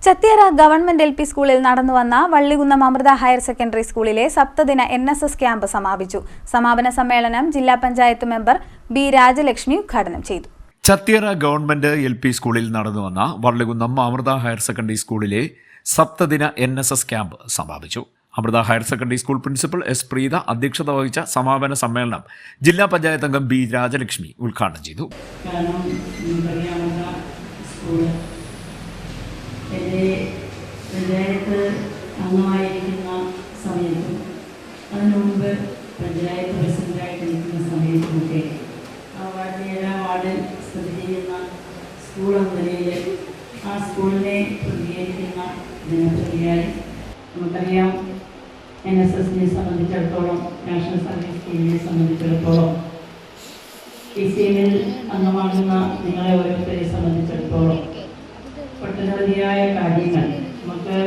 Chathiyara government LP സ്കൂളിൽ നടന്നുവന്ന Vallikunnam Amrita higher secondary സ്കൂളിലെ സപ്തദിന NSS ക്യാമ്പ് സമാപിച്ചു. സമാപന സമ്മേളനം ജില്ലാ പഞ്ചായത്ത് മെമ്പർ B. രാജലക്ഷ്മി ഉദ്ഘാടനം ചെയ്തു. ചത്തിയറ ഗവൺമെന്റ് LP സ്കൂളിൽ നടന്നുവന്ന വള്ളികുന്നം അമൃത ഹയർ സെക്കൻഡറി സ്കൂളിലെ സപ്തദിന NSS ക്യാമ്പ് സമാപിച്ചു. Amrita higher secondary school principal S. Preetha അധ്യക്ഷത വഹിച്ച സമാപന സമ്മേളനം ജില്ലാ പഞ്ചായത്ത് അംഗം B. രാജലക്ഷ്മി ഉദ്ഘാടനം ചെയ്തു. പഞ്ചായത്ത് അംഗമായിരിക്കുന്ന സമയത്തും അതിനു മുമ്പ് പഞ്ചായത്ത് പ്രസിഡന്റായിട്ടിരിക്കുന്ന സമയത്തുമൊക്കെ വാർഡിൽ സ്ഥിതി ചെയ്യുന്ന സ്കൂൾ എന്ന നിലയിൽ ആ സ്കൂളിനെ പ്രതികരിക്കുന്ന ജനപ്രതിയായി നമുക്കറിയാം. NSSനെ സംബന്ധിച്ചിടത്തോളം, നാഷണൽ സർവീസ് സ്കീമിനെ സംബന്ധിച്ചിടത്തോളം, PCMൽ അംഗമാകുന്ന നിങ്ങളെ ഓരോരുത്തരെ സംബന്ധിച്ചിടത്തോളം ഒട്ടനവധിയായ കാര്യങ്ങൾ നമുക്ക്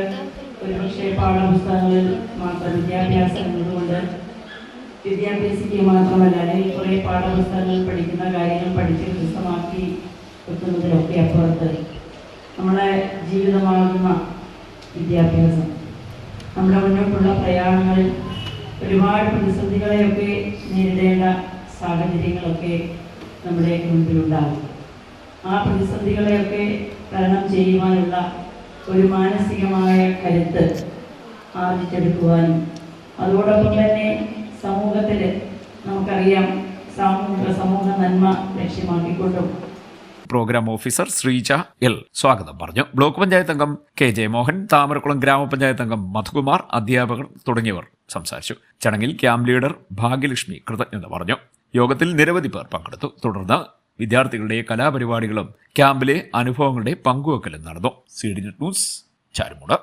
ഒരുപക്ഷെ പാഠപുസ്തകങ്ങളിൽ മാത്രം വിദ്യാഭ്യാസം എന്നതുകൊണ്ട് വിദ്യാഭ്യാസിക്ക് മാത്രമല്ല, അല്ലെങ്കിൽ കുറേ പാഠപുസ്തകങ്ങൾ പഠിക്കുന്ന കാര്യങ്ങൾ പഠിച്ച് ഹൃദയമാക്കി വെക്കുന്നതിലൊക്കെ അപ്പുറത്ത് നമ്മളെ ജീവിതമാകുന്ന വിദ്യാഭ്യാസം, നമ്മുടെ മുന്നോട്ടുള്ള പ്രയാണങ്ങളിൽ ഒരുപാട് പ്രതിസന്ധികളെയൊക്കെ നേരിടേണ്ട സാഹചര്യങ്ങളൊക്കെ നമ്മുടെ മുൻപിലുണ്ടാകും. ആ പ്രതിസന്ധികളെയൊക്കെ തരണം ചെയ്യുവാനുള്ള ഒരു മാനസികമായ കരുത്ത് ആർജിച്ചെടുക്കുവാനും അതോടൊപ്പം തന്നെ സമൂഹത്തിൽ നമുക്കറിയാം സമൂഹ നന്മ ലക്ഷ്യമാക്കിക്കൊണ്ടും പ്രോഗ്രാം ഓഫീസർ ശ്രീജ L. സ്വാഗതം പറഞ്ഞു. ബ്ലോക്ക് പഞ്ചായത്ത് അംഗം KJ മോഹൻ, താമരക്കുളം ഗ്രാമപഞ്ചായത്ത് അംഗം മധുകുമാർ, അധ്യാപകർ തുടങ്ങിയവർ സംസാരിച്ചു. ചടങ്ങിൽ ക്യാമ്പ് ലീഡർ ഭാഗ്യലക്ഷ്മി കൃതജ്ഞത പറഞ്ഞു. യോഗത്തിൽ നിരവധി പേർ പങ്കെടുത്തു. തുടർന്ന് വിദ്യാർത്ഥികളുടെ കലാപരിപാടികളും ക്യാമ്പിലെ അനുഭവങ്ങളുടെ പങ്കുവെക്കലും നടന്നു. CD news, Charummood.